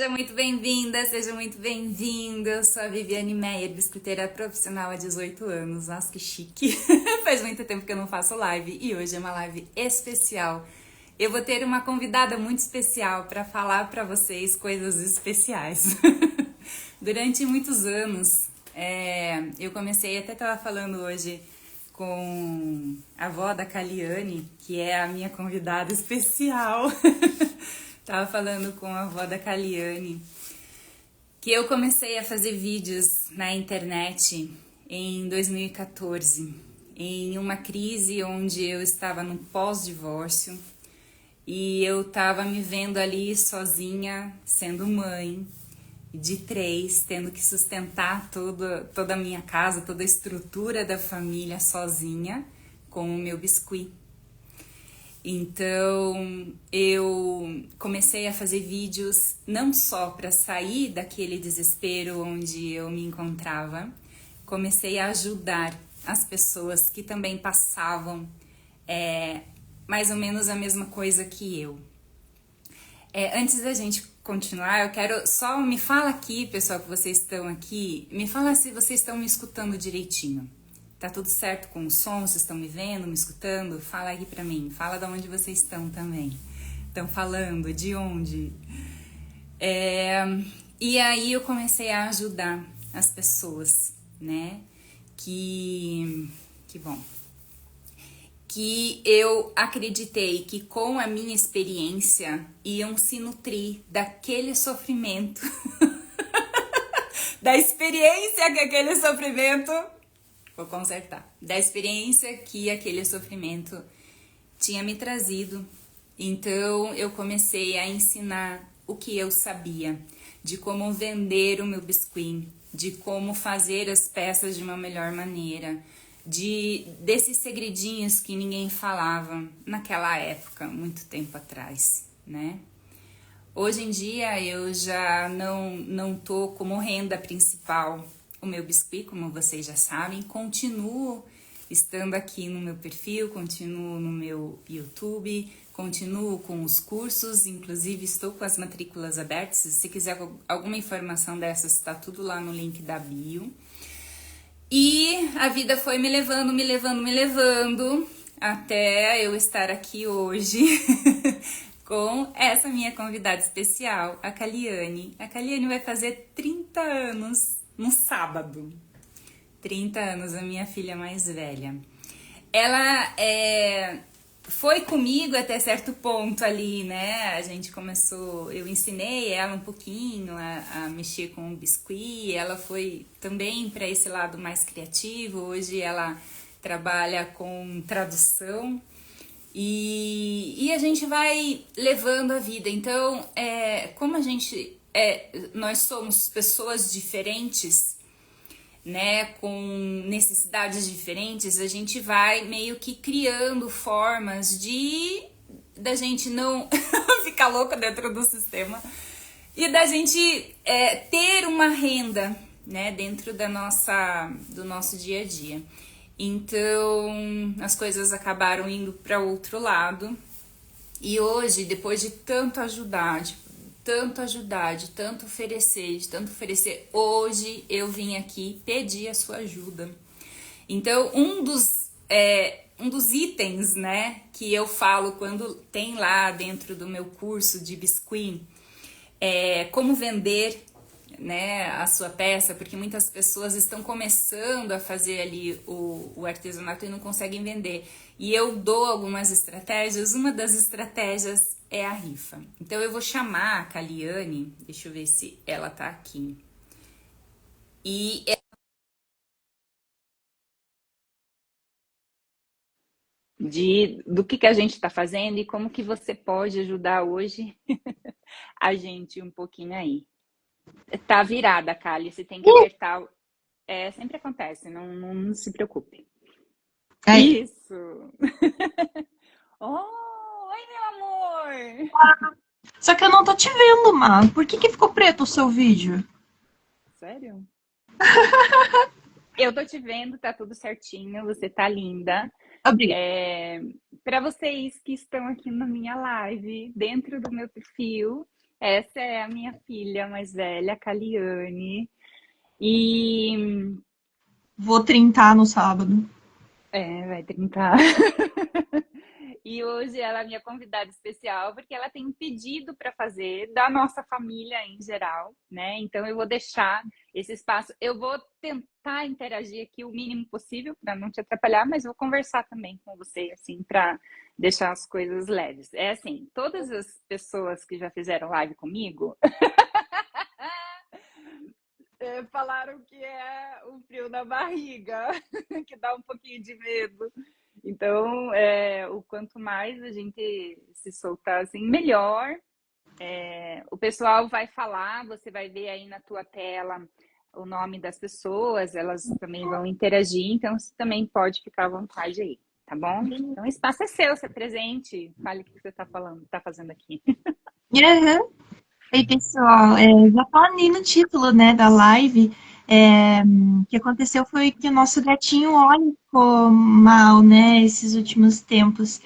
Seja muito bem-vinda, seja muito bem-vindo. Eu sou a Viviane Meyer, biscoiteira profissional há 18 anos. Nossa, que chique! Faz muito tempo que eu não faço live e hoje é uma live especial. Eu vou ter uma convidada muito especial para falar para vocês coisas especiais. Durante muitos anos, eu comecei, até estava falando hoje com a avó da Caliane, que é a minha convidada especial. Tava falando com a avó da Caliane que eu comecei a fazer vídeos na internet em 2014, em uma crise onde eu estava no pós-divórcio e eu estava me vendo ali sozinha, sendo mãe de três, tendo que sustentar toda a minha casa, toda a estrutura da família sozinha com o meu biscuit. Então eu comecei a fazer vídeos não só para sair daquele desespero onde eu me encontrava, comecei a ajudar as pessoas que também passavam mais ou menos a mesma coisa que eu. Antes da gente continuar, eu quero só me fala aqui, pessoal, que vocês estão aqui, me fala se vocês estão me escutando direitinho. Tá tudo certo com o som? Vocês estão me vendo, me escutando? Fala aqui pra mim. Fala de onde vocês estão também. Estão falando? De onde? E aí eu comecei a ajudar as pessoas, né? Que bom. Que eu acreditei que com a minha experiência iam se nutrir daquele sofrimento, da experiência que aquele sofrimento... Vou consertar. Da experiência que aquele sofrimento tinha me trazido. Então eu comecei a ensinar o que eu sabia, de como vender o meu biscuit, de como fazer as peças de uma melhor maneira, desses segredinhos que ninguém falava naquela época, muito tempo atrás, né? Hoje em dia eu já não tô como renda principal o meu biscuit, como vocês já sabem. Continuo estando aqui no meu perfil, continuo no meu YouTube, continuo com os cursos, inclusive estou com as matrículas abertas. Se você quiser alguma informação dessas, está tudo lá no link da bio. E a vida foi me levando, até eu estar aqui hoje com essa minha convidada especial, a Caliane. A Caliane vai fazer 30 anos no sábado. 30 anos, a minha filha mais velha. Ela foi comigo até certo ponto ali, né? A gente começou, eu ensinei ela um pouquinho a mexer com o biscuit. Ela foi também para esse lado mais criativo. Hoje ela trabalha com tradução. E a gente vai levando a vida. Então, como a gente nós somos pessoas diferentes, né, com necessidades diferentes, a gente vai meio que criando formas da gente não ficar louca dentro do sistema e da gente ter uma renda, né, dentro do nosso dia a dia. Então, as coisas acabaram indo para outro lado. E hoje, depois de tanto ajudar, de tanto oferecer, hoje eu vim aqui pedir a sua ajuda. Então, um dos itens, né, que eu falo quando tem lá dentro do meu curso de biscuit, como vender, né, a sua peça, porque muitas pessoas estão começando a fazer ali o artesanato e não conseguem vender. E eu dou algumas estratégias, uma das estratégias é a rifa. Então eu vou chamar a Caliane, deixa eu ver se ela tá aqui. E do que a gente está fazendo e como que você pode ajudar hoje a gente um pouquinho aí. Tá virada, Cali, você tem que apertar. Sempre acontece, não se preocupe. Aí. Isso! Oh, oi, meu amor! Só que eu não tô te vendo, Má. Por que ficou preto o seu vídeo? Sério? Eu tô te vendo, tá tudo certinho, você tá linda. Obrigada. Para vocês que estão aqui na minha live, dentro do meu perfil, Essa é a minha filha mais velha, a Caliane. E Vou trintar no sábado. vai tentar. E hoje ela é minha convidada especial porque ela tem um pedido para fazer da nossa família em geral, né? Então eu vou deixar esse espaço. Eu vou tentar interagir aqui o mínimo possível para não te atrapalhar, mas vou conversar também com você, assim, para deixar as coisas leves. É assim, todas as pessoas que já fizeram live comigo falaram que é um frio na barriga, que dá um pouquinho de medo. Então, o quanto mais a gente se soltar assim, melhor. O pessoal vai falar, você vai ver aí na tua tela o nome das pessoas, elas também vão interagir, então você também pode ficar à vontade aí, tá bom? Então, o espaço é seu, se presente, fale o que você está falando, está fazendo aqui. Uhum. Oi, pessoal, já falando ali no título, né, da live, o que aconteceu foi que o nosso gatinho Oli ficou mal, né, esses últimos tempos.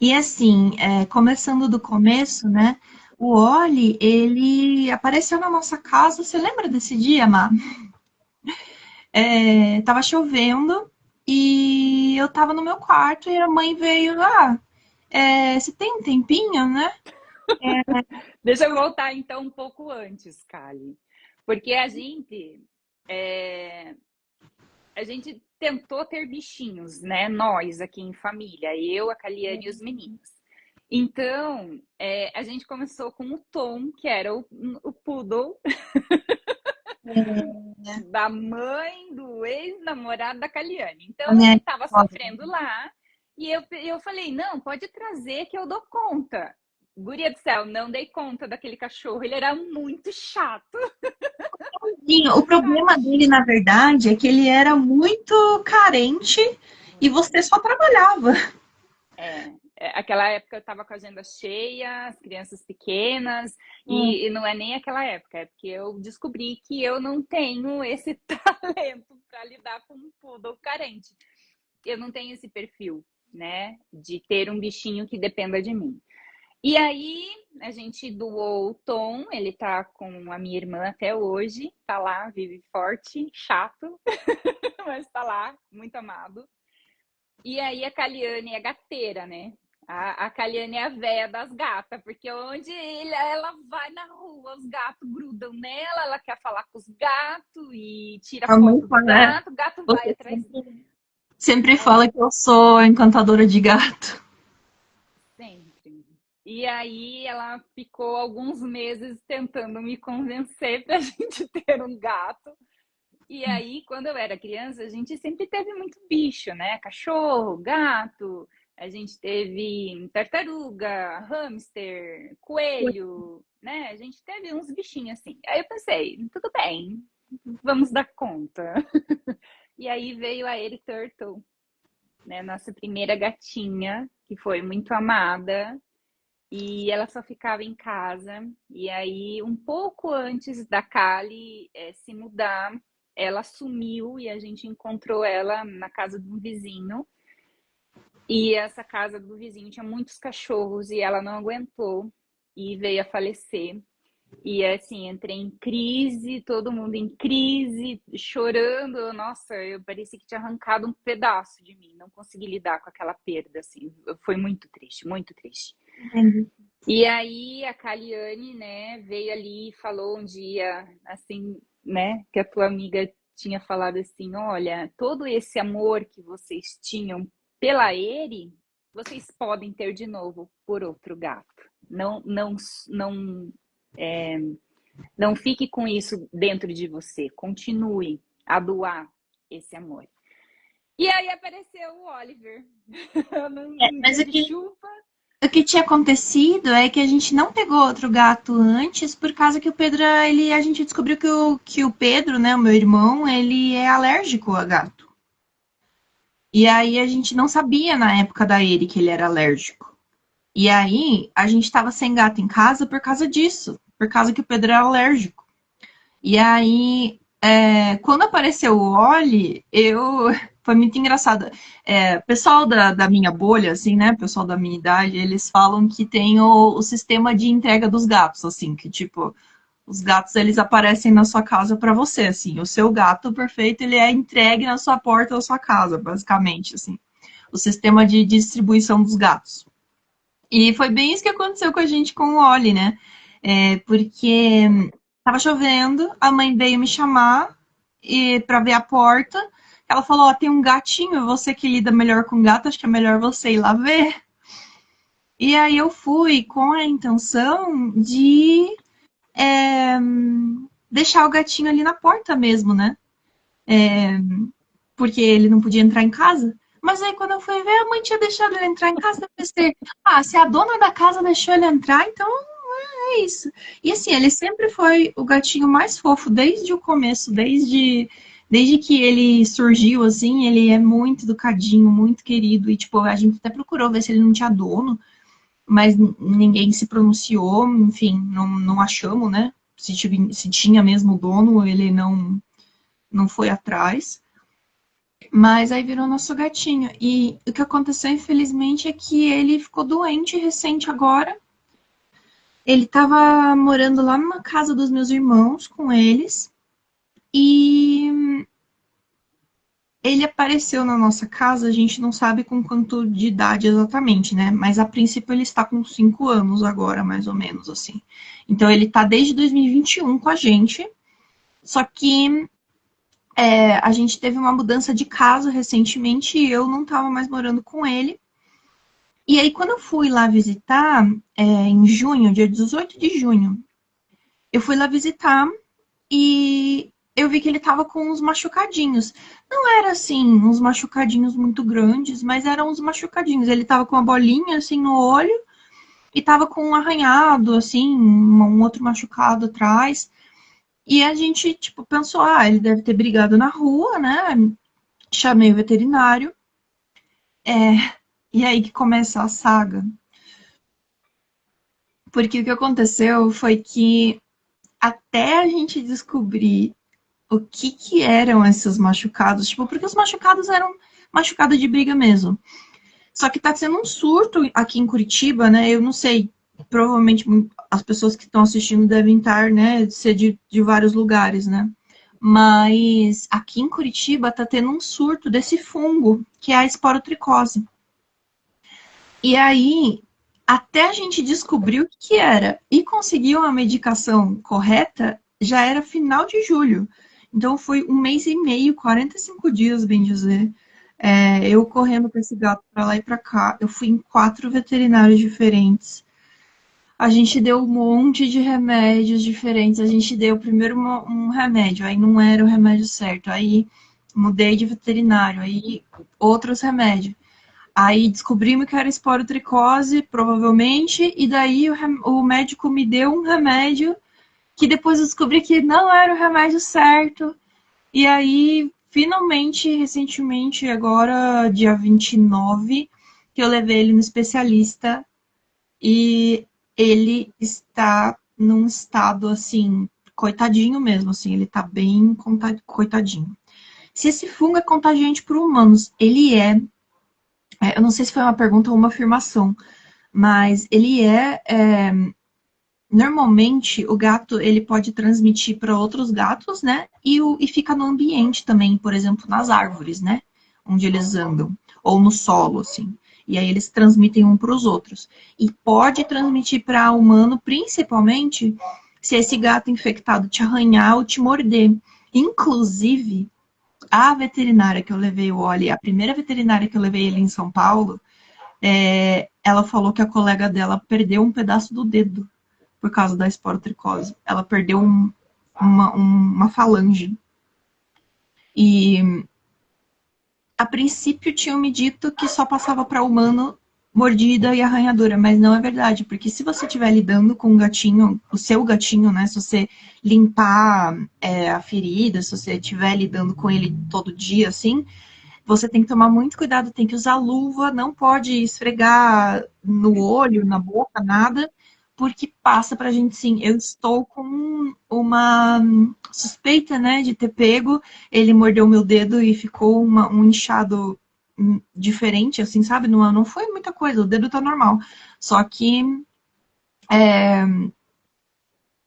E assim, começando do começo, né, o Oli, ele apareceu na nossa casa, você lembra desse dia, Má? Tava chovendo e eu tava no meu quarto e a mãe veio, você tem um tempinho, né? Deixa eu voltar então um pouco antes, Kali, porque é, a gente tentou ter bichinhos, né? Nós aqui em família, eu, a Caliane e os meninos. Então, a gente começou com o Tom, que era o poodle da mãe do ex-namorado da Caliane. Então, ele Né? estava sofrendo lá e eu falei, não, pode trazer que eu dou conta. Guria do céu, não dei conta daquele cachorro, ele era muito chato. Sim, o problema dele, na verdade, é que ele era muito carente e você só trabalhava. Aquela época eu estava com a agenda cheia, as crianças pequenas, e não é nem aquela época, é porque eu descobri que eu não tenho esse talento para lidar com um poodle carente. Eu não tenho esse perfil, né, de ter um bichinho que dependa de mim. E aí a gente doou o Tom, ele tá com a minha irmã até hoje, tá lá, vive forte, chato, mas tá lá, muito amado. E aí a Caliane é gateira, né? A Caliane é a véia das gatas, porque onde ela vai na rua, os gatos grudam nela, ela quer falar com os gatos e tira A mãe foto do fala, gato, o gato vai você atrás. sempre É, fala que eu sou encantadora de gato. sempre. E aí ela ficou alguns meses tentando me convencer para a gente ter um gato. E aí, quando eu era criança, a gente sempre teve muito bicho, né? Cachorro, gato, a gente teve tartaruga, hamster, coelho, né? A gente teve uns bichinhos assim. Aí eu pensei, tudo bem, vamos dar conta. E aí veio a Eri Turtle, né? Nossa primeira gatinha, que foi muito amada. E ela só ficava em casa. E aí, um pouco antes da Kali se mudar, ela sumiu e a gente encontrou ela na casa de um vizinho. E essa casa do vizinho tinha muitos cachorros e ela não aguentou e veio a falecer. E assim, entrei em crise, todo mundo em crise, chorando. Nossa, eu parecia que tinha arrancado um pedaço de mim. Não consegui lidar com aquela perda, assim. Foi muito triste, muito triste. Entendi. E aí a Caliane, né, veio ali e falou um dia, assim, né, que a tua amiga tinha falado assim, olha, todo esse amor que vocês tinham pela Eri, vocês podem ter de novo por outro gato. Não, não fique com isso dentro de você. Continue a doar esse amor. E aí apareceu o Oliver num Mas dia de chuva. o que tinha acontecido é que a gente não pegou outro gato antes, por causa que o Pedro, a gente descobriu que o Pedro, né, o meu irmão, ele é alérgico a gato. E aí a gente não sabia na época da ele que ele era alérgico. E aí a gente tava sem gato em casa por causa disso, por causa que o Pedro era alérgico. E aí Quando apareceu o Oli, foi muito engraçado. Pessoal da minha bolha, assim, né? Pessoal da minha idade, eles falam que tem o sistema de entrega dos gatos, assim, que tipo, os gatos eles aparecem na sua casa para você, assim. O seu gato perfeito, ele é entregue na sua porta da sua casa, basicamente, assim. O sistema de distribuição dos gatos. E foi bem isso que aconteceu com a gente com o Oli, né? Porque tava chovendo, a mãe veio me chamar para ver a porta. Ela falou: Ó, tem um gatinho, você que lida melhor com gato, acho que é melhor você ir lá ver. E aí eu fui com a intenção de é, deixar o gatinho ali na porta mesmo, né? Porque ele não podia entrar em casa. Mas aí quando eu fui ver, a mãe tinha deixado ele entrar em casa. Eu pensei, se a dona da casa deixou ele entrar, então é isso. E assim, ele sempre foi o gatinho mais fofo desde o começo, desde que ele surgiu, assim, ele é muito educadinho, muito querido. E, tipo, a gente até procurou ver se ele não tinha dono, mas ninguém se pronunciou, enfim, não achamos, né? Se tinha mesmo dono, ele não foi atrás. Mas aí virou nosso gatinho. E o que aconteceu, infelizmente, é que ele ficou doente recente agora. Ele estava morando lá numa casa dos meus irmãos com eles. E ele apareceu na nossa casa, a gente não sabe com quanto de idade exatamente, né? Mas a princípio ele está com 5 anos agora, mais ou menos, assim. Então ele está desde 2021 com a gente. Só que a gente teve uma mudança de casa recentemente e eu não estava mais morando com ele. E aí, quando eu fui lá visitar, em junho, dia 18 de junho, eu fui lá visitar e eu vi que ele tava com uns machucadinhos. Não era assim, uns machucadinhos muito grandes, mas eram uns machucadinhos. Ele tava com uma bolinha assim no olho e tava com um arranhado, assim, um outro machucado atrás. E a gente, tipo, pensou, ele deve ter brigado na rua, né? Chamei o veterinário. E aí que começa a saga. Porque o que aconteceu foi que até a gente descobrir o que eram esses machucados, tipo, porque os machucados eram machucado de briga mesmo. Só que tá sendo um surto aqui em Curitiba, né? Eu não sei, provavelmente as pessoas que estão assistindo devem estar, né, ser de vários lugares, né? Mas aqui em Curitiba tá tendo um surto desse fungo, que é a esporotricose. E aí, até a gente descobrir o que era e conseguir uma medicação correta, já era final de julho. Então foi um mês e meio, 45 dias, bem dizer. Eu correndo com esse gato para lá e para cá. Eu fui em 4 veterinários diferentes. A gente deu um monte de remédios diferentes. A gente deu primeiro um remédio, aí não era o remédio certo. Aí mudei de veterinário, aí outros remédios. Aí descobrimos que era esporotricose, provavelmente, e daí o médico me deu um remédio que depois eu descobri que não era o remédio certo. E aí, finalmente, recentemente, agora, dia 29, que eu levei ele no especialista e ele está num estado, assim, coitadinho mesmo, assim, ele tá bem coitadinho. Se esse fungo é contagiante para humanos, ele eu não sei se foi uma pergunta ou uma afirmação, mas ele normalmente o gato ele pode transmitir para outros gatos, né? E fica no ambiente também, por exemplo, nas árvores, né? Onde eles andam, ou no solo, assim. E aí eles transmitem um para os outros. E pode transmitir para humano, principalmente se esse gato infectado te arranhar ou te morder. Inclusive, a veterinária que eu levei o Oli, a primeira veterinária que eu levei ele em São Paulo, ela falou que a colega dela perdeu um pedaço do dedo por causa da esporotricose. Ela perdeu uma falange. E a princípio tinham me dito que só passava para humano mordida e arranhadura, mas não é verdade, porque se você estiver lidando com um gatinho, o seu gatinho, né, se você limpar a ferida, se você estiver lidando com ele todo dia, assim, você tem que tomar muito cuidado, tem que usar luva, não pode esfregar no olho, na boca, nada, porque passa pra gente sim. Eu estou com uma suspeita, né, de ter pego. Ele mordeu meu dedo e ficou um inchado diferente, assim, sabe? Não foi muita coisa, o dedo tá normal. Só que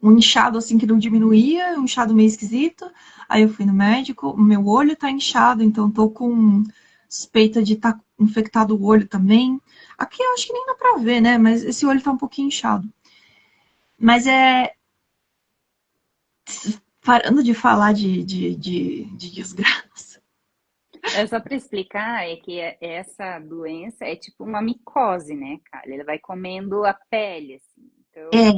um inchado assim que não diminuía, um inchado meio esquisito. Aí eu fui no médico, o meu olho tá inchado, então tô com suspeita de estar infectado o olho também. Aqui eu acho que nem dá pra ver, né? Mas esse olho tá um pouquinho inchado. Mas parando de falar de desgraça. É só para explicar, é que essa doença é tipo uma micose, né, cara? Ele vai comendo a pele, assim. Então, É,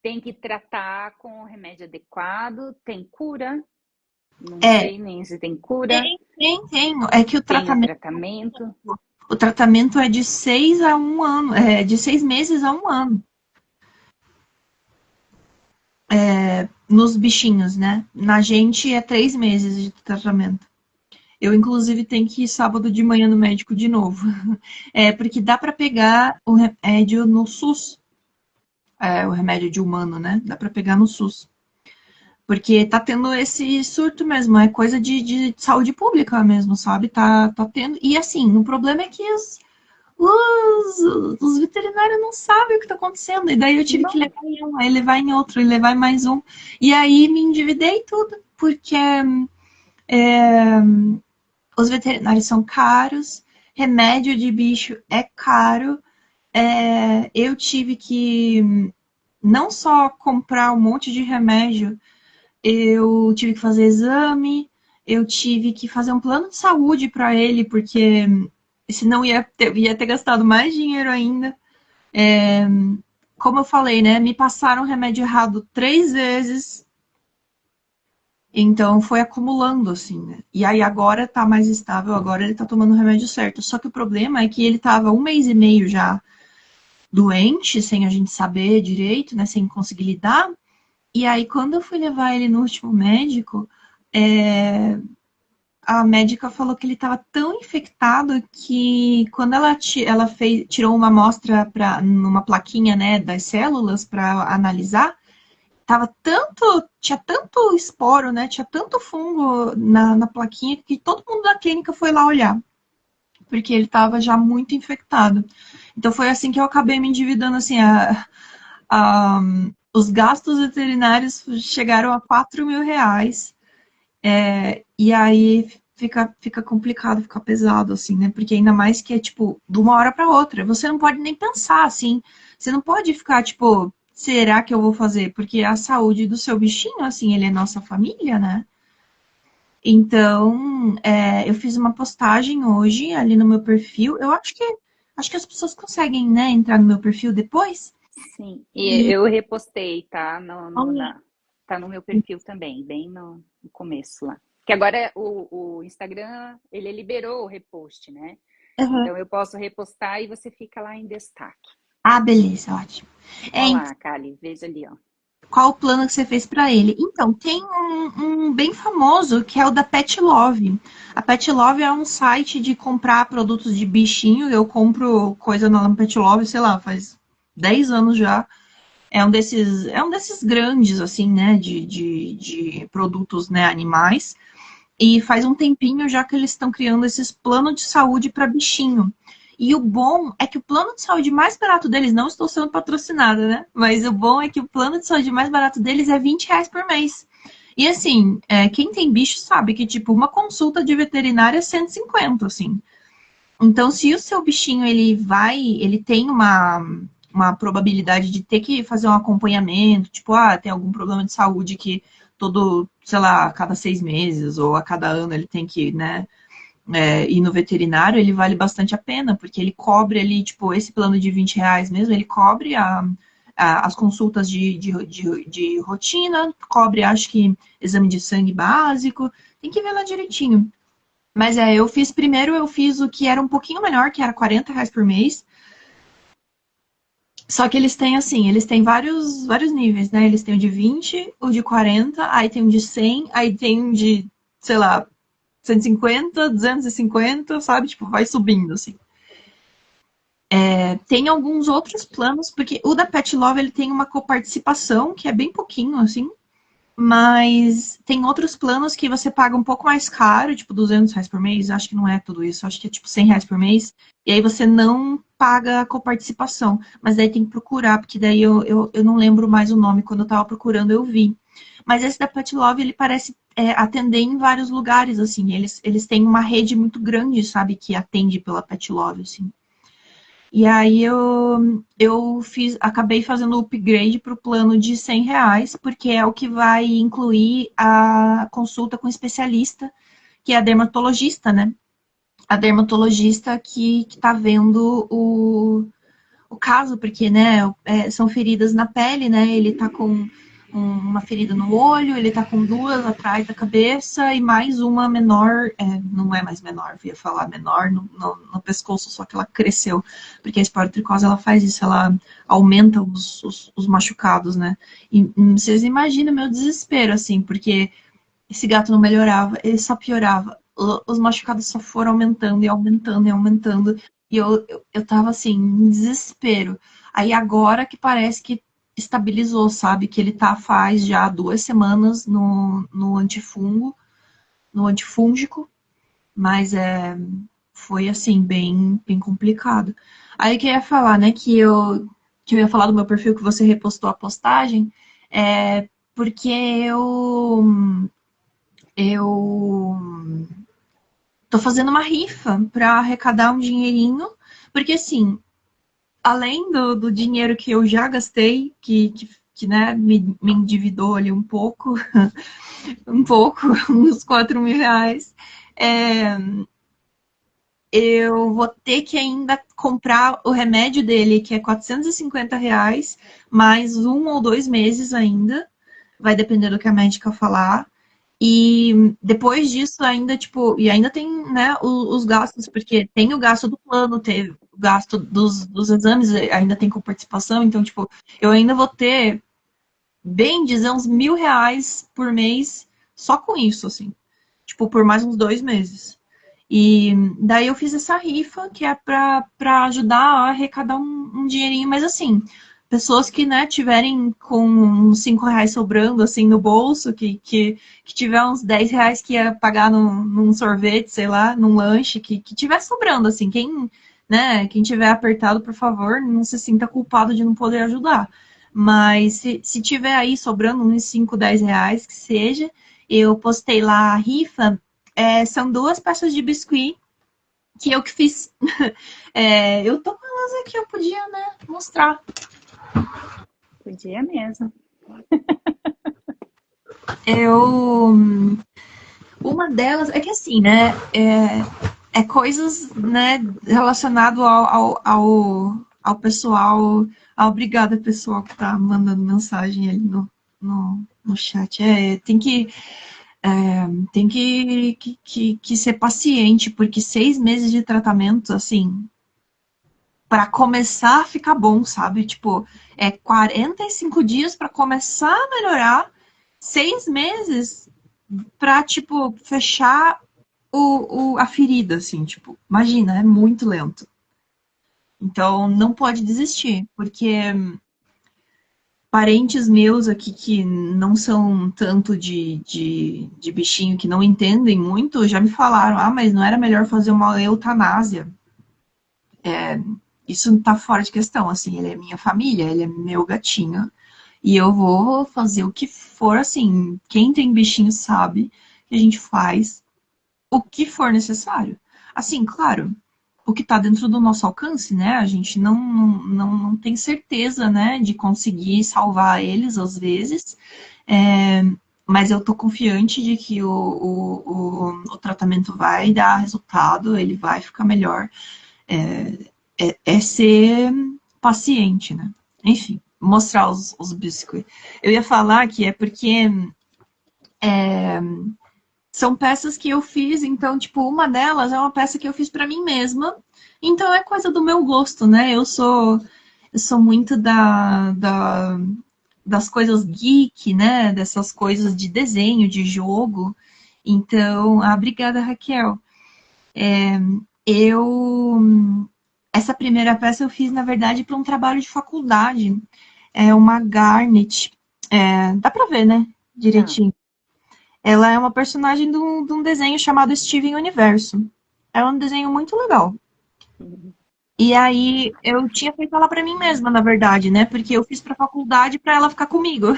tem que tratar com o remédio adequado. Tem cura? Não é, sei nem se tem cura. tem. É que Tem o tratamento. o tratamento é de 6 a 1 ano, de 6 meses a 1 ano. Nos bichinhos, né? Na gente é 3 meses de tratamento. Eu, inclusive, tenho que ir sábado de manhã no médico de novo. Porque dá para pegar o remédio no SUS. O remédio de humano, né? Dá para pegar no SUS. Porque tá tendo esse surto mesmo. É coisa de saúde pública mesmo, sabe? Tá tendo. E assim, o problema é que os veterinários não sabem o que tá acontecendo. E daí eu tive que Não, levar em um, aí levar em outro, e levar em mais um. E aí me endividei tudo. Porque os veterinários são caros, remédio de bicho é caro. Eu tive que não só comprar um monte de remédio, eu tive que fazer exame, eu tive que fazer um plano de saúde para ele, porque senão ia ter gastado mais dinheiro ainda. Como eu falei, né? Me passaram o remédio errado 3 vezes. Então foi acumulando, assim, né? E aí agora tá mais estável, agora ele tá tomando o remédio certo. Só que o problema é que ele tava 1 mês e meio já doente, sem a gente saber direito, né? Sem conseguir lidar. E aí, quando eu fui levar ele no último médico, a médica falou que ele estava tão infectado que quando ela tirou uma amostra numa plaquinha, né, das células para analisar, tinha tanto esporo, né? Tinha tanto fungo na plaquinha que todo mundo da clínica foi lá olhar, porque ele estava já muito infectado. Então foi assim que eu acabei me endividando, assim, a- os gastos veterinários chegaram a R$ 4.000. E aí fica complicado, fica pesado, assim, né? Porque ainda mais que é, tipo, de uma hora para outra. Você não pode nem pensar, assim. Você não pode ficar, tipo, será que eu vou fazer? Porque a saúde do seu bichinho, assim, ele é nossa família, né? Então, eu fiz uma postagem hoje ali no meu perfil. Eu acho que as pessoas conseguem, né, entrar no meu perfil depois. sim. E E eu repostei, tá? Tá no meu perfil também, bem no começo lá. Que agora o Instagram, ele liberou o repost, né? Uhum. Então eu posso repostar e você fica lá em destaque. Ah, beleza, ótimo. Olha Então, lá, Kali, veja ali, ó. qual o plano que você fez para ele? Então, tem um bem famoso que é o da Pet Love. A Pet Love é um site de comprar produtos de bichinho. Eu compro coisa na Pet Love, sei lá, faz 10 anos já. É um desses grandes, assim, né, de produtos, né, animais. E faz um tempinho já que eles estão criando esses planos de saúde para bichinho. E o bom é que o plano de saúde mais barato deles, não estou sendo patrocinada, né? Mas o bom é que o plano de saúde mais barato deles é R$ 20 por mês. E assim, quem tem bicho sabe que, tipo, uma consulta de veterinária é 150, assim. Então, se o seu bichinho, ele tem uma probabilidade de ter que fazer um acompanhamento, tipo, tem algum problema de saúde que sei lá, a cada 6 meses ou a cada ano ele tem que, né, ir no veterinário, ele vale bastante a pena, porque ele cobre ali, tipo, esse plano de R$ 20 mesmo, ele cobre as consultas de rotina, cobre, acho que, exame de sangue básico, tem que ver lá direitinho. Mas eu fiz o que era um pouquinho melhor, que era R$ 40 por mês. Só que eles têm assim, eles têm vários níveis, né? Eles têm o de 20, o de 40, aí tem um de 100, aí tem um de, sei lá, 150, 250, sabe? Tipo, vai subindo, assim. Tem alguns outros planos, porque o da Pet Love, ele tem uma coparticipação, que é bem pouquinho, assim. Mas tem outros planos que você paga um pouco mais caro, tipo R$ 200 por mês. Acho que não é tudo isso, acho que é tipo R$ 100 por mês. E aí você não paga a coparticipação. Mas daí tem que procurar, porque daí eu não lembro mais o nome. Quando eu tava procurando, eu vi. Mas esse da Pet Love, ele parece atender em vários lugares, assim. Eles têm uma rede muito grande, sabe, que atende pela Pet Love, assim. E aí acabei fazendo o upgrade para o plano de R$ 100, porque é o que vai incluir a consulta com especialista, que é a dermatologista, né? A dermatologista que tá vendo o caso, porque, né, são feridas na pele, né? Ele tá com uma ferida no olho, ele tá com duas atrás da cabeça e mais uma menor, não é mais menor, eu ia falar menor no pescoço, só que ela cresceu, porque a esporotricose ela faz isso, ela aumenta os machucados, né? E vocês imaginam meu desespero, assim, porque esse gato não melhorava, ele só piorava. Os machucados só foram aumentando e aumentando e aumentando. E eu tava assim, em desespero. Aí agora que parece que estabilizou, sabe? Que ele tá faz já 2 semanas no antifungo, no antifúngico, mas foi assim, bem complicado. Aí que eu ia falar, né, que eu ia falar do meu perfil que você repostou a postagem, porque eu tô fazendo uma rifa para arrecadar um dinheirinho, porque assim, além do dinheiro que eu já gastei, que né, me endividou ali um pouco, um pouco, uns R$ 4.000, é, eu vou ter que ainda comprar o remédio dele, que é R$ 450, mais 1 ou 2 meses ainda, vai depender do que a médica falar. E depois disso ainda, tipo, e ainda tem, né, os gastos, porque tem o gasto do plano, teve o gasto dos exames, ainda tem coparticipação, então, tipo, eu ainda vou ter, bem dizer, uns R$ 1.000 por mês só com isso, assim. Tipo, por mais uns 2 meses. E daí eu fiz essa rifa, que é pra ajudar a arrecadar um dinheirinho, mas assim, pessoas que, né, tiverem com uns R$ 5 sobrando, assim, no bolso, que tiver uns R$ 10 que ia pagar num sorvete, sei lá, num lanche, que tiver sobrando, assim, quem tiver apertado, por favor, não se sinta culpado de não poder ajudar. Mas se tiver aí sobrando uns 5, R$ 10, que seja, eu postei lá a rifa, são 2 peças de biscuit que eu que fiz. Eu tô com elas aqui, eu podia, né, mostrar. Podia mesmo. Eu, uma delas é que assim, né, coisas, né, relacionado ao pessoal. Obrigada, pessoal, que tá mandando mensagem ali no chat. Tem que ser paciente, porque 6 meses de tratamento, assim, para começar a ficar bom, sabe? Tipo, 45 dias para começar a melhorar, 6 meses para, tipo, fechar a ferida, assim, tipo, imagina, é muito lento. Então, não pode desistir, porque parentes meus aqui que não são tanto de bichinho, que não entendem muito, já me falaram, mas não era melhor fazer uma eutanásia? Isso não tá fora de questão, assim, ele é minha família, ele é meu gatinho, e eu vou fazer o que for, assim, quem tem bichinho sabe que a gente faz o que for necessário. Assim, claro, o que está dentro do nosso alcance, né? A gente não tem certeza, né, de conseguir salvar eles às vezes, é, mas eu tô confiante de que o tratamento vai dar resultado, ele vai ficar melhor. É ser paciente, né? Enfim, mostrar os biscoitos. Eu ia falar que é porque são peças que eu fiz, então, tipo, uma delas é uma peça que eu fiz para mim mesma, então é coisa do meu gosto, né? Eu sou muito das coisas geek, né? Dessas coisas de desenho, de jogo. Então, obrigada, Raquel. Eu essa primeira peça eu fiz, na verdade, para um trabalho de faculdade. É uma garnet. Dá para ver, né? Tá. direitinho. Ela é uma personagem de um desenho chamado Steven Universo. É um desenho muito legal. E aí eu tinha feito ela pra mim mesma, na verdade, né? Porque eu fiz pra faculdade pra ela ficar comigo.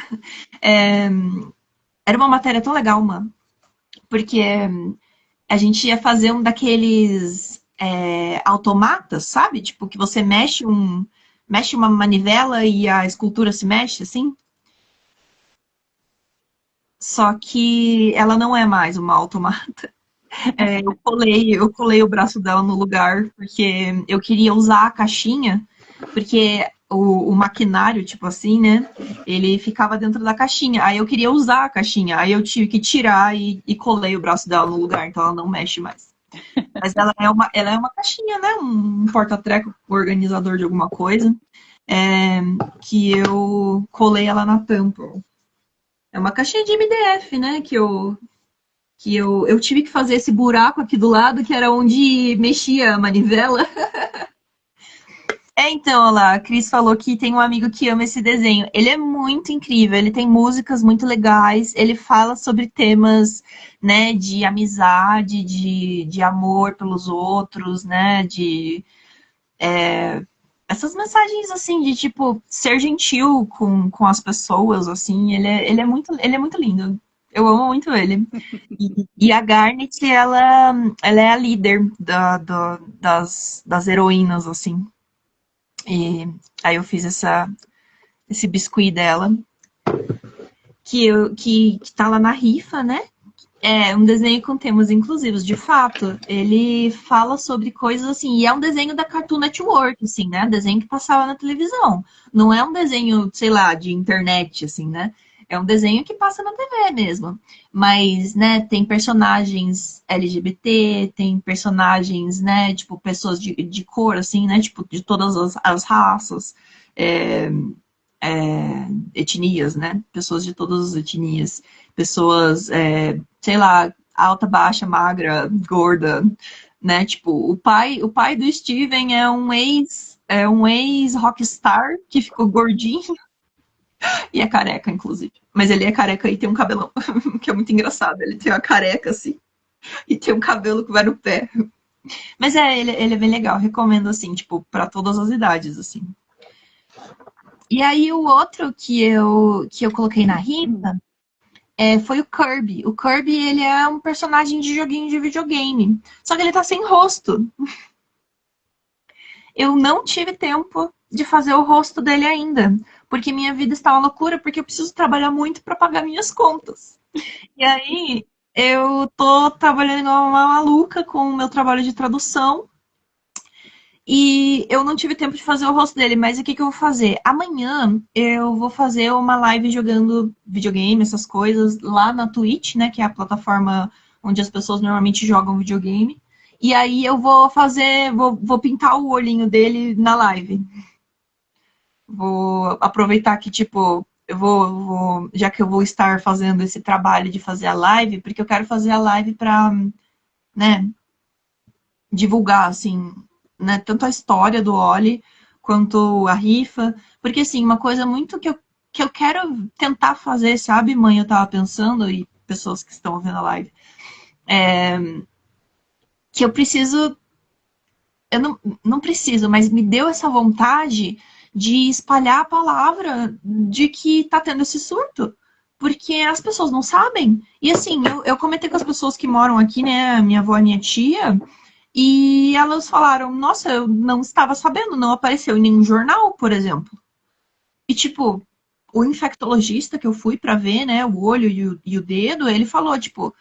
É, era uma matéria tão legal, mano. Porque a gente ia fazer um daqueles automatas, sabe? Tipo, que você mexe uma manivela e a escultura se mexe, assim. Só que ela não é mais uma automata. Eu colei o braço dela no lugar porque eu queria usar a caixinha, porque o maquinário, tipo assim, né? Ele ficava dentro da caixinha. Aí eu queria usar a caixinha. Aí eu tive que tirar e colei o braço dela no lugar, então ela não mexe mais. Mas ela é uma caixinha, né? Um porta-treco organizador de alguma coisa. é, que eu colei ela na tampa. É uma caixinha de MDF, né? Que eu tive que fazer esse buraco aqui do lado, que era onde mexia a manivela. Então, olha lá, a Cris falou que tem um amigo que ama esse desenho. Ele é muito incrível, ele tem músicas muito legais, ele fala sobre temas, né, de amizade, de amor pelos outros, né, de essas mensagens, assim, de, tipo, ser gentil com as pessoas, assim, ele é muito lindo. Eu amo muito ele. E a Garnet, ela é a líder das heroínas, assim. E aí eu fiz esse biscuit dela, que tá lá na rifa, né? É um desenho com temas inclusivos, de fato. Ele fala sobre coisas assim, e é um desenho da Cartoon Network, assim, né? Desenho que passava na televisão. Não é um desenho, sei lá, de internet, assim, né? É um desenho que passa na TV mesmo. Mas, né, tem personagens LGBT, tem personagens, né, tipo, pessoas de cor, assim, né? Tipo, de todas as raças. É, etnias, né? Pessoas de todas as etnias. Pessoas, sei lá, alta, baixa, magra, gorda, né? Tipo, o pai do Steven é um ex rockstar que ficou gordinho e é careca, inclusive. Mas ele é careca e tem um cabelão, que é muito engraçado. Ele tem uma careca assim e tem um cabelo que vai no pé. Mas ele é bem legal, recomendo assim, tipo, para todas as idades, assim. E aí o outro que eu coloquei na rifa foi o Kirby. O Kirby, ele é um personagem de joguinho de videogame. Só que ele tá sem rosto. Eu não tive tempo de fazer o rosto dele ainda. Porque minha vida está uma loucura, porque eu preciso trabalhar muito para pagar minhas contas. E aí, eu tô trabalhando igual uma maluca com o meu trabalho de tradução. E eu não tive tempo de fazer o rosto dele, mas o que que eu vou fazer? Amanhã eu vou fazer uma live jogando videogame, essas coisas, lá na Twitch, né? Que é a plataforma onde as pessoas normalmente jogam videogame. E aí eu vou pintar o olhinho dele na live. Vou aproveitar que, tipo, já que eu vou estar fazendo esse trabalho de fazer a live, porque eu quero fazer a live pra, né, divulgar, assim, né, tanto a história do Oli quanto a rifa, porque, assim, uma coisa muito que eu quero tentar fazer, sabe, mãe, eu tava pensando, e pessoas que estão vendo a live, que eu preciso, eu não preciso, mas me deu essa vontade de espalhar a palavra de que tá tendo esse surto. Porque as pessoas não sabem. E assim, eu comentei com as pessoas que moram aqui, né? Minha avó e minha tia, e elas falaram, nossa, eu não estava sabendo, não apareceu em nenhum jornal, por exemplo. E tipo, o infectologista que eu fui para ver, né, o olho e o dedo, ele falou, tipo,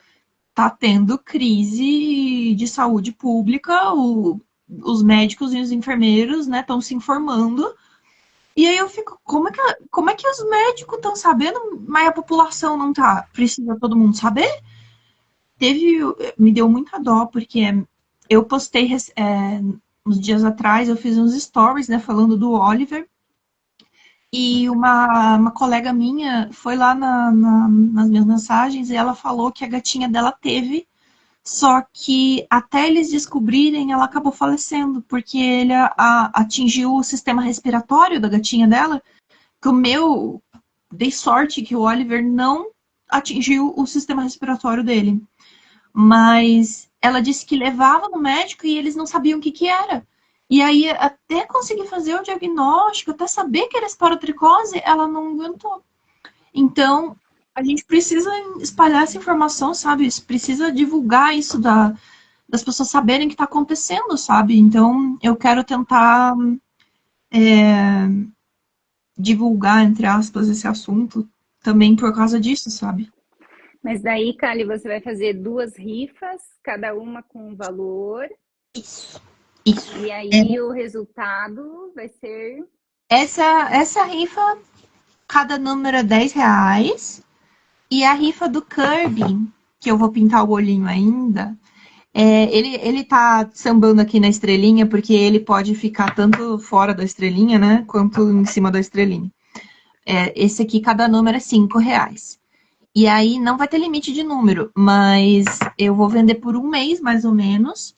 tá tendo crise de saúde pública, os médicos e os enfermeiros, né, estão se informando. E aí eu fico, como é que os médicos estão sabendo, mas a população não tá? Precisa todo mundo saber? Teve, me deu muita dó, porque eu postei uns dias atrás, eu fiz uns stories, né, falando do Oliver, e uma colega minha foi lá nas minhas mensagens e ela falou que a gatinha dela teve, só que até eles descobrirem, ela acabou falecendo, porque ele atingiu o sistema respiratório da gatinha dela, que o meu, dei sorte que o Oliver não atingiu o sistema respiratório dele. Mas ela disse que levava no médico e eles não sabiam o que que era. E aí, até conseguir fazer o diagnóstico, até saber que era esporotricose, ela não aguentou. Então, a gente precisa espalhar essa informação, sabe? Precisa divulgar isso das pessoas saberem o que está acontecendo, sabe? Então, eu quero tentar divulgar, entre aspas, esse assunto também por causa disso, sabe? Mas daí, Kali, você vai fazer 2 rifas, cada uma com um valor, Isso. Isso. e aí o resultado vai ser. Essa rifa, cada número é R$ 10. E a rifa do Kirby, que eu vou pintar o olhinho ainda, ele tá sambando aqui na estrelinha, porque ele pode ficar tanto fora da estrelinha, né? Quanto em cima da estrelinha. Esse aqui, cada número é R$ 5. E aí não vai ter limite de número, mas eu vou vender por um mês, mais ou menos.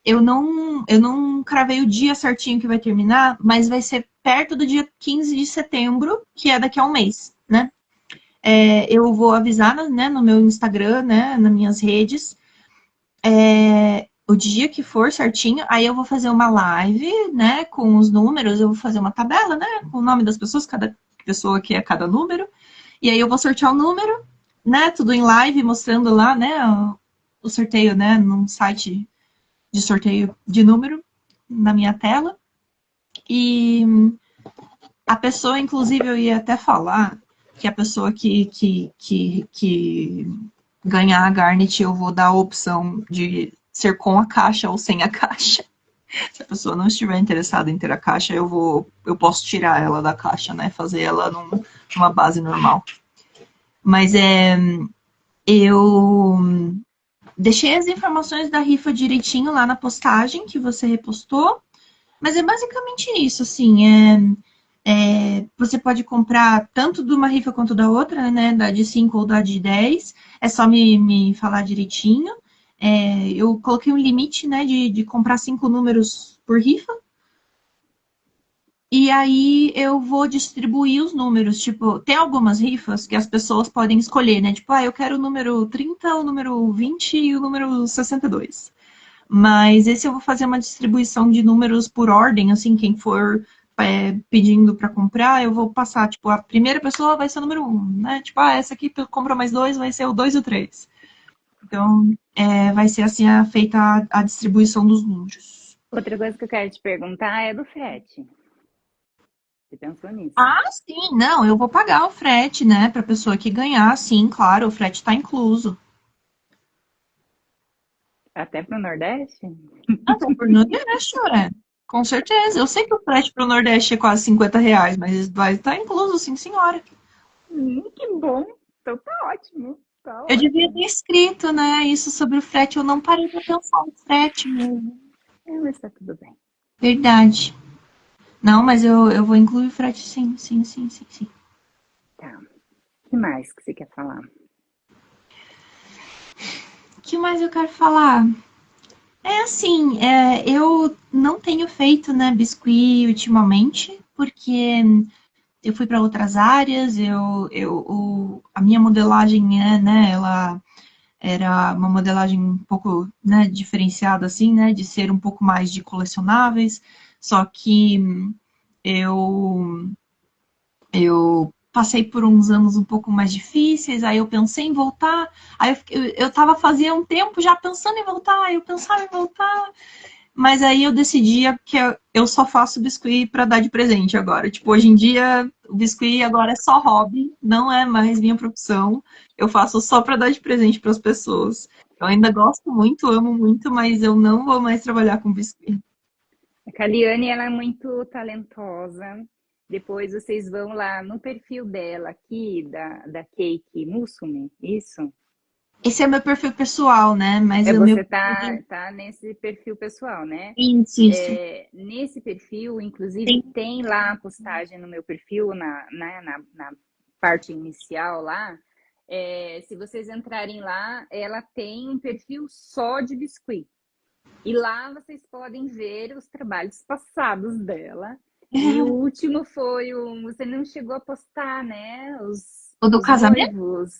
Eu não cravei o dia certinho que vai terminar, mas vai ser perto do dia 15 de setembro, que é daqui a um mês, né? Eu vou avisar, né, no meu Instagram, né, nas minhas redes, o dia que for certinho, aí eu vou fazer uma live, né, com os números, eu vou fazer uma tabela, né, com o nome das pessoas, cada pessoa que é cada número, e aí eu vou sortear o número, né, tudo em live, mostrando lá, né, o sorteio, né, num site de sorteio de número na minha tela. E a pessoa, inclusive, eu ia até falar que a pessoa que ganhar a Garnet, eu vou dar a opção de ser com a caixa ou sem a caixa. Se a pessoa não estiver interessada em ter a caixa, eu posso tirar ela da caixa, né? Fazer ela numa base normal. Mas eu deixei as informações da rifa direitinho lá na postagem que você repostou. Mas é basicamente isso, assim. Você pode comprar tanto de uma rifa quanto da outra, né? Da de 5 ou da de 10. É só me falar direitinho. Eu coloquei um limite, né, de comprar 5 números por rifa. E aí eu vou distribuir os números. Tipo, tem algumas rifas que as pessoas podem escolher, né? Tipo, eu quero o número 30, o número 20 e o número 62. Mas esse eu vou fazer uma distribuição de números por ordem, assim, quem for pedindo para comprar, eu vou passar, tipo, a primeira pessoa vai ser o número 1, né? Tipo, essa aqui comprou mais 2, vai ser o 2 e o 3. Então, vai ser assim feita a distribuição dos números. Outra coisa que eu quero te perguntar é do frete. Você pensou nisso? Ah, sim, não, eu vou pagar o frete, né, para pessoa que ganhar, sim, claro, o frete está incluso. Até pro Nordeste? Até por Nordeste, com certeza. Eu sei que o frete para o Nordeste é quase R$ 50, mas vai estar incluso, sim, senhora. Que bom! Então tá ótimo. Tá Eu devia ter ótimo. escrito, né, isso sobre o frete. Eu não parei para pensar no frete mesmo. Mas tá tudo bem. Verdade. Não, mas eu vou incluir o frete, sim, sim, sim, sim, sim. Tá. O que mais que você quer falar? O que mais eu quero falar? É assim, eu não tenho feito, né, biscuit ultimamente, porque eu fui para outras áreas, a minha modelagem né, ela era uma modelagem um pouco, né, diferenciada, assim, né, de ser um pouco mais de colecionáveis, só que eu, eu passei por uns anos um pouco mais difíceis, aí eu pensei em voltar, aí eu tava fazia um tempo já pensando em voltar, eu pensava em voltar, mas aí eu decidi que eu só faço biscuit para dar de presente agora. Tipo, hoje em dia, o biscuit agora é só hobby, não é mais minha profissão. Eu faço só para dar de presente para as pessoas. Eu ainda gosto muito, amo muito, mas eu não vou mais trabalhar com biscuit. A Caliane, ela é muito talentosa. Depois vocês vão lá no perfil dela aqui, da Cake Musume, isso? Esse é meu perfil pessoal, né? Mas o meu Você perfil tá nesse perfil pessoal, né? isso. Nesse perfil, inclusive, Tem. tem lá a postagem no meu perfil, na parte inicial lá. Se vocês entrarem lá, ela tem um perfil só de biscuit. E lá vocês podem ver os trabalhos passados dela. E o último foi você não chegou a postar, né? O do Os casamento? noivos.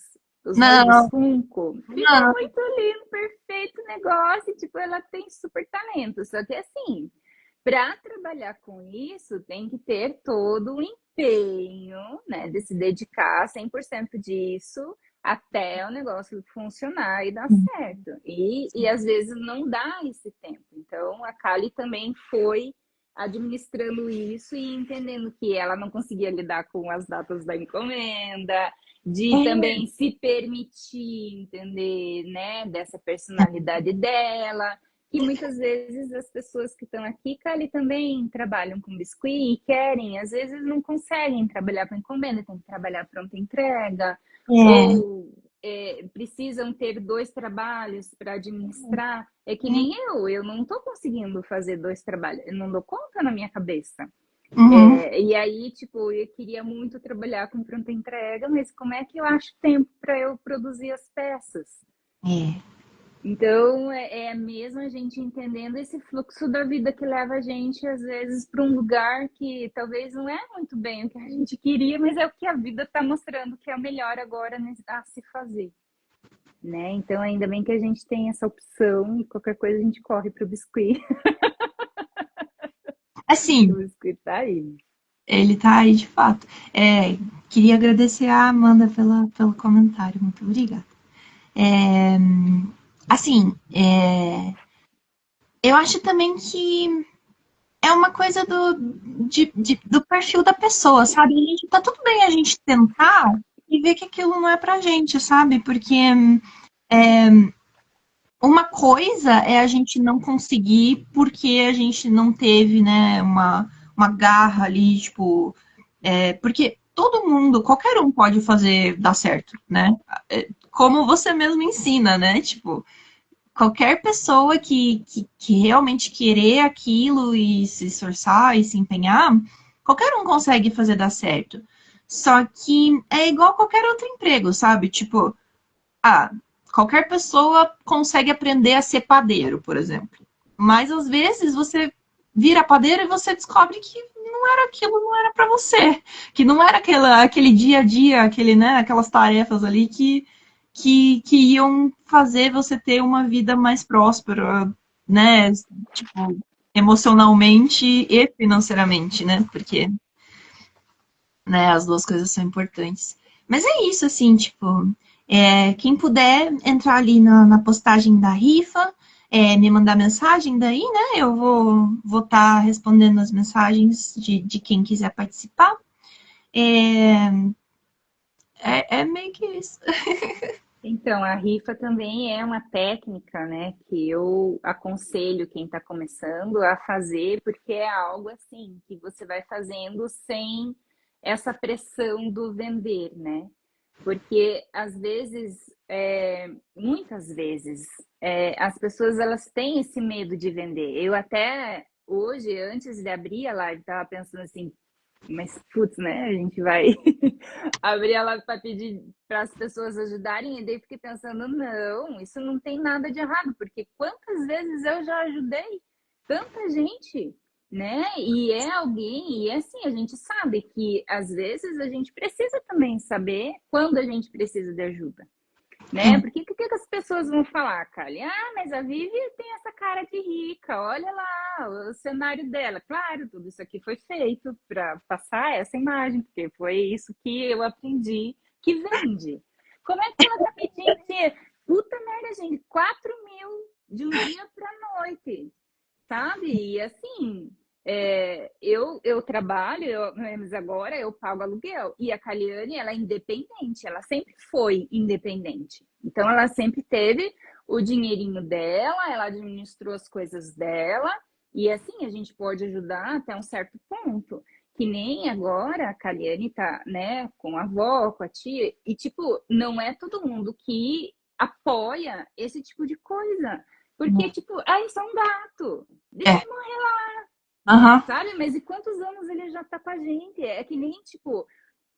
os noivos Não, Funko. Ficou não. muito lindo, perfeito negócio. E, tipo, ela tem super talento. Só que assim, para trabalhar com isso, tem que ter todo o empenho, né? De se dedicar 100% disso até o negócio funcionar e dar certo. E às vezes não dá esse tempo. Então, a Kali também foi administrando isso e entendendo que ela não conseguia lidar com as datas da encomenda, de É, também se permitir entender, né, dessa personalidade dela, que muitas vezes as pessoas que estão aqui, Kali, também trabalham com biscuit e querem, às vezes não conseguem trabalhar com encomenda, tem que trabalhar pronta entrega, é, ou precisam ter dois trabalhos para administrar. É que nem eu não estou conseguindo fazer dois trabalhos, eu não dou conta na minha cabeça. uhum, E aí, tipo, eu queria muito trabalhar com pronta entrega, mas como é que eu acho tempo para eu produzir as peças? é. Então, é mesmo a gente entendendo esse fluxo da vida que leva a gente, às vezes, para um lugar que talvez não é muito bem o que a gente queria, mas é o que a vida está mostrando que é o melhor agora a se fazer, né? Então, ainda bem que a gente tem essa opção e qualquer coisa a gente corre para o biscuit. O Assim, biscuit tá aí. ele tá aí de fato. É, queria agradecer a Amanda pelo comentário. Muito obrigada. É, assim, eu acho também que é uma coisa do perfil da pessoa, sabe? A gente, tá tudo bem a gente tentar e ver que aquilo não é pra gente, sabe? Porque uma coisa é a gente não conseguir porque a gente não teve, né, uma garra ali, tipo. Porque todo mundo, qualquer um pode fazer dar certo, né? Como você mesmo ensina, né? Tipo, qualquer pessoa que realmente querer aquilo e se esforçar e se empenhar, qualquer um consegue fazer dar certo. Só que é igual qualquer outro emprego, sabe? Tipo, ah, qualquer pessoa consegue aprender a ser padeiro, por exemplo. Mas às vezes você vira padeiro e você descobre que não era aquilo, não era para você, que não era aquele dia a dia, né, aquelas tarefas ali que iam fazer você ter uma vida mais próspera, né, tipo, emocionalmente e financeiramente, né? Porque, né, as duas coisas são importantes. Mas é isso, assim, tipo, quem puder entrar ali na postagem da rifa, me mandar mensagem daí, né? Eu vou estar respondendo as mensagens de quem quiser participar. É, é meio que isso. Então, a rifa também é uma técnica, né, que eu aconselho quem está começando a fazer, porque é algo assim que você vai fazendo sem essa pressão do vender, né? Porque às vezes, muitas vezes, as pessoas elas têm esse medo de vender. Eu até hoje, antes de abrir a live, estava pensando assim, mas putz, né? A gente vai abrir a live para pedir para as pessoas ajudarem, e daí fiquei pensando, não, isso não tem nada de errado, porque quantas vezes eu já ajudei tanta gente, né? E é alguém, e é assim, a gente sabe que às vezes a gente precisa também saber quando a gente precisa de ajuda, né? Porque o que as pessoas vão falar, Kali? Ah, mas a Vivi tem essa cara de rica, olha lá o cenário dela. Claro, tudo isso aqui foi feito para passar essa imagem, porque foi isso que eu aprendi que vende. Como é que ela tá pedindo? Puta merda, gente, 4.000 de um dia para noite, sabe? E assim, eu trabalho, mas agora eu pago aluguel. E a Caliane, ela é independente, ela sempre foi independente. Então, ela sempre teve o dinheirinho dela, ela administrou as coisas dela. E assim, a gente pode ajudar até um certo ponto. Que nem agora a Caliane tá, né, com a avó, com a tia. E, tipo, não é todo mundo que apoia esse tipo de coisa. Porque, tipo, isso é um gato. Deixa É, ele morrer, aham, sabe? Mas e quantos anos ele já tá com a gente? É que nem, tipo,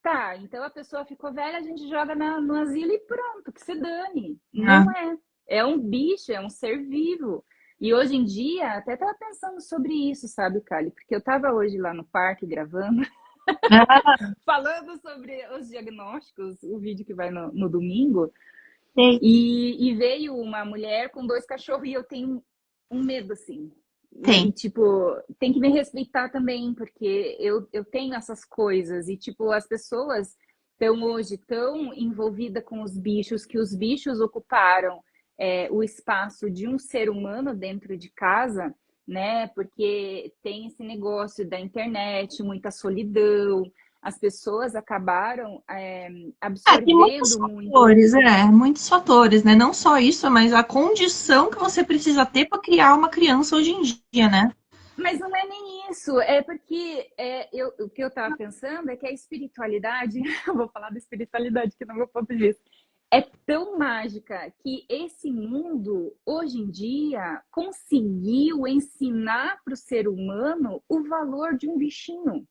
tá, então a pessoa ficou velha, a gente joga no asilo e pronto, que se dane. Não é, é. É um bicho, é um ser vivo. E hoje em dia, até tava pensando sobre isso, sabe, Kali? Porque eu tava hoje lá no parque gravando. Ah, falando sobre os diagnósticos, o vídeo que vai no domingo, sei. e veio uma mulher com dois cachorros e eu tenho um medo, assim. Tem. Tipo, tem que me respeitar também, porque eu tenho essas coisas. E, tipo, as pessoas estão hoje tão envolvidas com os bichos, que os bichos ocuparam o espaço de um ser humano dentro de casa, né? Porque tem esse negócio da internet, muita solidão. As pessoas acabaram Ah, tem muitos absorvendo muito. fatores, muitos fatores, né? Não só isso, mas a condição que você precisa ter para criar uma criança hoje em dia, né? Mas não é nem isso, é porque o que eu estava pensando é que a espiritualidade, eu vou falar da espiritualidade que não meu ponto de vista, é tão mágica que esse mundo, hoje em dia, conseguiu ensinar para o ser humano o valor de um bichinho.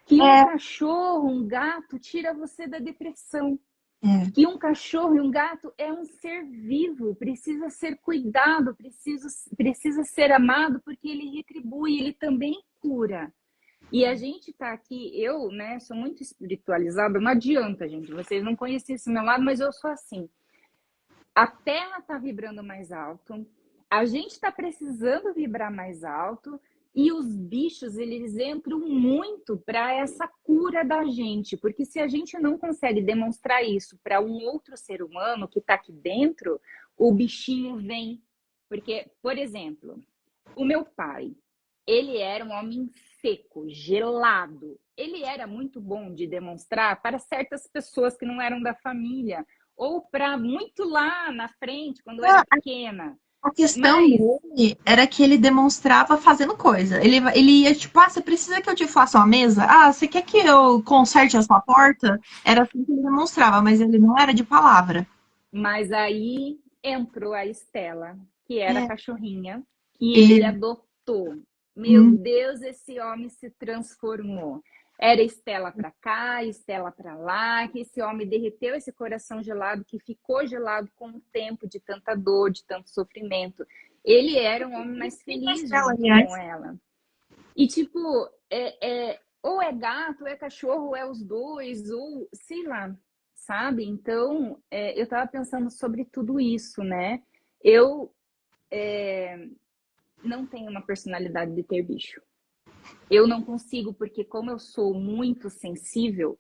Que um É, cachorro, um gato, tira você da depressão. é. Que um cachorro e um gato é um ser vivo, precisa ser cuidado, precisa ser amado, porque ele retribui, ele também cura. E a gente tá aqui, eu, né, sou muito espiritualizada, não adianta, gente, vocês não conhecem esse meu lado, mas eu sou assim. A Terra está vibrando mais alto, a gente está precisando vibrar mais alto e os bichos eles entram muito para essa cura da gente, porque se a gente não consegue demonstrar isso para um outro ser humano que está aqui dentro, o bichinho vem. Porque, por exemplo, o meu pai, ele era um homem seco, gelado. Ele era muito bom de demonstrar para certas pessoas que não eram da família, ou para muito lá na frente, quando eu era Ah, pequena. a questão Mas, dele era que ele demonstrava fazendo coisa. Ele ia tipo, ah, você precisa que eu te faça uma mesa? Ah, você quer que eu conserte a sua porta? Era assim que ele demonstrava, mas ele não era de palavra. mas aí entrou a Estela, que era a É, cachorrinha, que ele ele, adotou. Meu hum, Deus, esse homem se transformou. Era Estela para cá, Estela para lá, que esse homem derreteu esse coração gelado, que ficou gelado com o tempo de tanta dor, de tanto sofrimento. Ele era um homem mais tem mais feliz dela, junto com aliás. ela. E, tipo, ou é gato, ou é cachorro, ou é os dois, ou sei lá, sabe? Então, eu tava pensando sobre tudo isso, né? Eu não tenho uma personalidade de ter bicho. Eu não consigo, porque como eu sou muito sensível,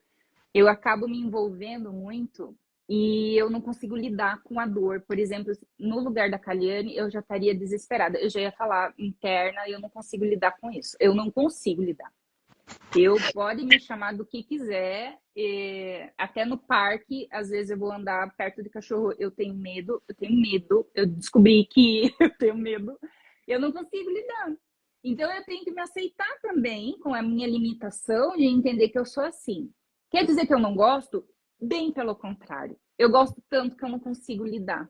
eu acabo me envolvendo muito e eu não consigo lidar com a dor. Por exemplo, no lugar da Kaliane, eu já estaria desesperada. Eu já ia falar interna e eu não consigo lidar com isso. Eu não consigo lidar. Eu pode me chamar do que quiser, até no parque, às vezes eu vou andar perto de cachorro, eu tenho medo, eu descobri que eu tenho medo, eu não consigo lidar. Então eu tenho que me aceitar também com a minha limitação de entender que eu sou assim. Quer dizer que eu não gosto? Bem pelo contrário. Eu gosto tanto que eu não consigo lidar.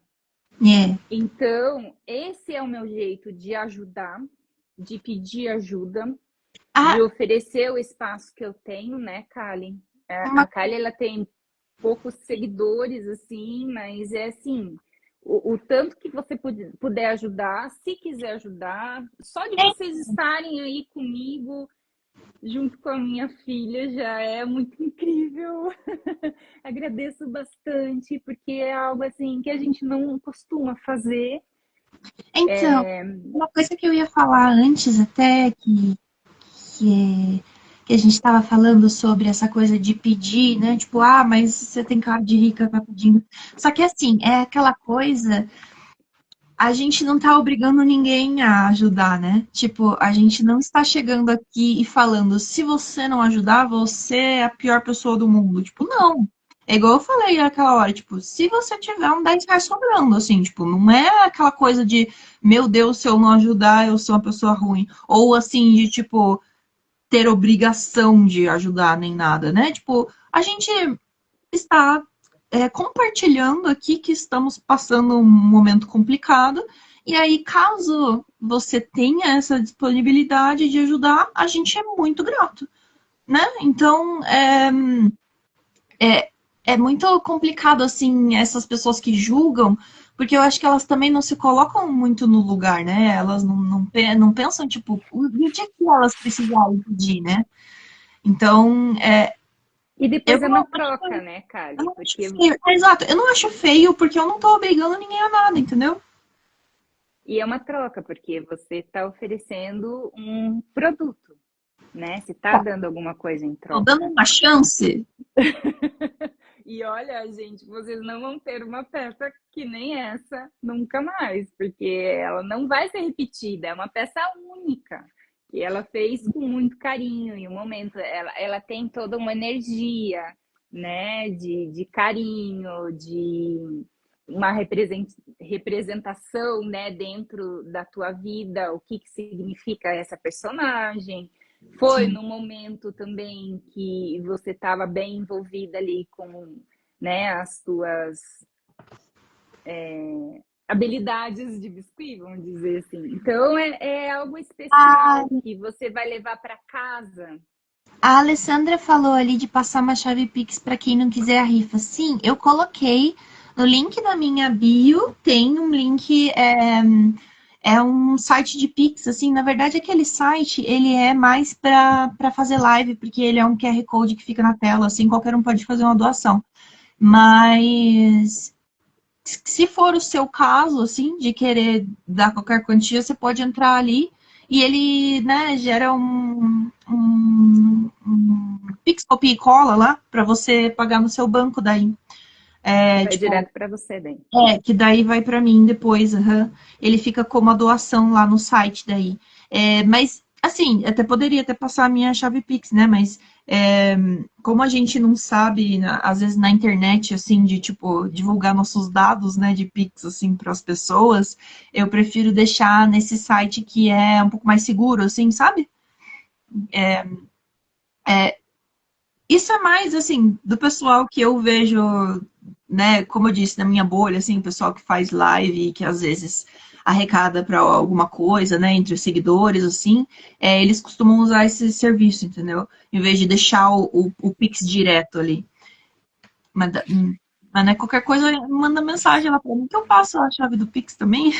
É. Então, esse é o meu jeito de ajudar, de pedir ajuda, de Ah, oferecer o espaço que eu tenho, né, Kali? A uma, Kali, ela tem poucos seguidores, assim, mas é assim, o tanto que você puder ajudar, se quiser ajudar, só de vocês estarem aí comigo, junto com a minha filha, já é muito incrível. Agradeço bastante, porque é algo assim que a gente não costuma fazer. então, uma coisa que eu ia falar antes até que, que a gente estava falando sobre essa coisa de pedir, né? Tipo, ah, mas você tem cara de rica, tá pedindo. Só que assim, é aquela coisa, a gente não tá obrigando ninguém a ajudar, né? Tipo, a gente não está chegando aqui e falando, se você não ajudar, você é a pior pessoa do mundo. Tipo, não. É igual eu falei naquela hora, tipo, se você tiver um 10 reais sobrando, assim, tipo, não é aquela coisa de, meu Deus, se eu não ajudar, eu sou uma pessoa ruim. Ou assim, de tipo, ter obrigação de ajudar nem nada, né? Tipo, a gente está compartilhando aqui que estamos passando um momento complicado. E aí, caso você tenha essa disponibilidade de ajudar, a gente é muito grato, né? Então, é muito complicado, assim, essas pessoas que julgam, porque eu acho que elas também não se colocam muito no lugar, né? Elas não pensam, tipo, o dia que elas precisarem pedir, né? Então, E eu depois é não uma acho, troca, né, eu Kali? não acho Porque feio. Exato, eu não acho feio porque eu não tô obrigando ninguém a nada, entendeu? e é uma troca, porque você está oferecendo um produto, né? Você está dando alguma coisa em Tô dando troca. uma chance. E olha, gente, vocês não vão ter uma peça que nem essa nunca mais, porque ela não vai ser repetida, é uma peça única, que ela fez com muito carinho em um momento. Ela tem toda uma energia, né, de carinho, de uma representação, né, dentro da tua vida, o que significa essa personagem. Foi Sim. no momento também que você estava bem envolvida ali com, né, as tuas habilidades de biscuit, vamos dizer assim. Então é algo Ah, especial que você vai levar para casa. a Alessandra falou ali de passar uma chave Pix para quem não quiser a rifa. Sim, eu coloquei no link da minha bio, tem um link, é um site de Pix, assim, na verdade aquele site, ele é mais para fazer live, porque ele é um QR Code que fica na tela, assim, qualquer um pode fazer uma doação. Mas se for o seu caso, assim, de querer dar qualquer quantia, você pode entrar ali e ele, né, gera um Pix, copia e cola lá para você pagar no seu banco daí. E É, vai tipo, direto para você daí. que daí vai para mim depois, aham. Ele fica como a doação lá no site daí. Mas, assim, até poderia até passar a minha chave Pix, né? Mas é, como a gente não sabe, às vezes na internet, assim, de, tipo, divulgar nossos dados, né, de Pix, assim, para as pessoas, eu prefiro deixar nesse site que é um pouco mais seguro, assim, sabe? Isso é mais, assim, do pessoal que eu vejo, né, como eu disse, na minha bolha, assim, o pessoal que faz live, que às vezes arrecada para alguma coisa, né, entre os seguidores, assim, eles costumam usar esse serviço, entendeu? Em vez de deixar o Pix direto ali. Mas, mas né, qualquer coisa, manda mensagem lá para mim que eu passo a chave do Pix também.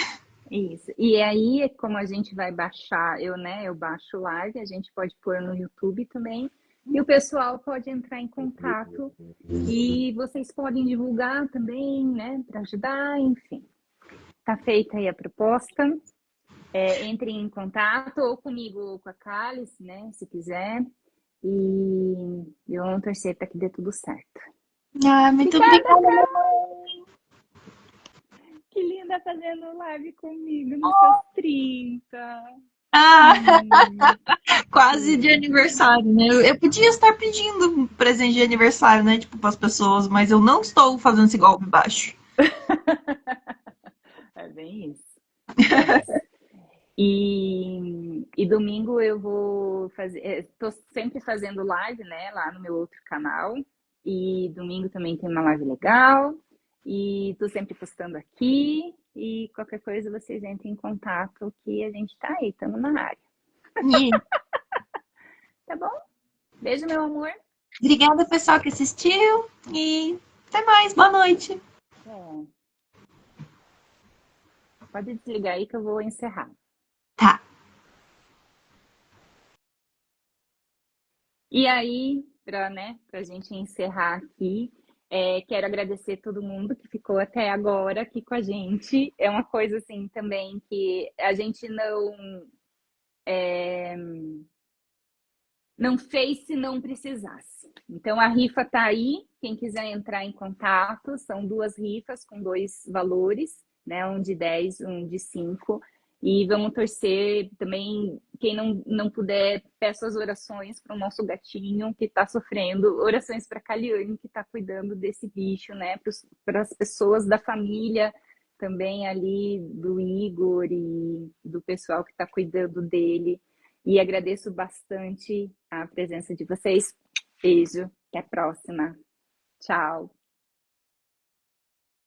Isso. E aí, como a gente vai baixar, eu baixo o live, a gente pode pôr no YouTube também, e o pessoal pode entrar em contato e vocês podem divulgar também, né, para ajudar, enfim. Tá feita aí a proposta. Entrem em contato ou comigo ou com a Cálice, né, se quiser. E vamos torcer para que dê tudo certo. Ah, muito Obrigada, obrigada. que linda fazendo live comigo nos seus 30. Ah, Hum, quase de sim. aniversário, né? Eu podia estar pedindo um presente de aniversário, né? Tipo, para as pessoas, mas eu não estou fazendo esse golpe baixo. É bem isso. Bem isso. E domingo eu vou fazer. Estou sempre fazendo live, né? Lá no meu outro canal. E domingo também tem uma live legal. E estou sempre postando aqui. E qualquer coisa vocês entrem em contato que a gente tá aí, estamos na área. E Tá bom? Beijo, meu amor. obrigada, pessoal, que assistiu. E até mais. Boa noite. É, pode desligar aí que eu vou encerrar. Tá. E aí, pra gente encerrar aqui, quero agradecer todo mundo que ficou até agora aqui com a gente. É uma coisa assim também que a gente não fez se não precisasse. Então a rifa tá aí, quem quiser entrar em contato, são duas rifas com dois valores, né? Um de 10, um de 5. E vamos torcer também, quem não puder, peço as orações para o nosso gatinho que está sofrendo, orações para a Caliane, que está cuidando desse bicho, né? Para as pessoas da família também ali, do Igor e do pessoal que está cuidando dele. E agradeço bastante a presença de vocês. Beijo, até a próxima. Tchau.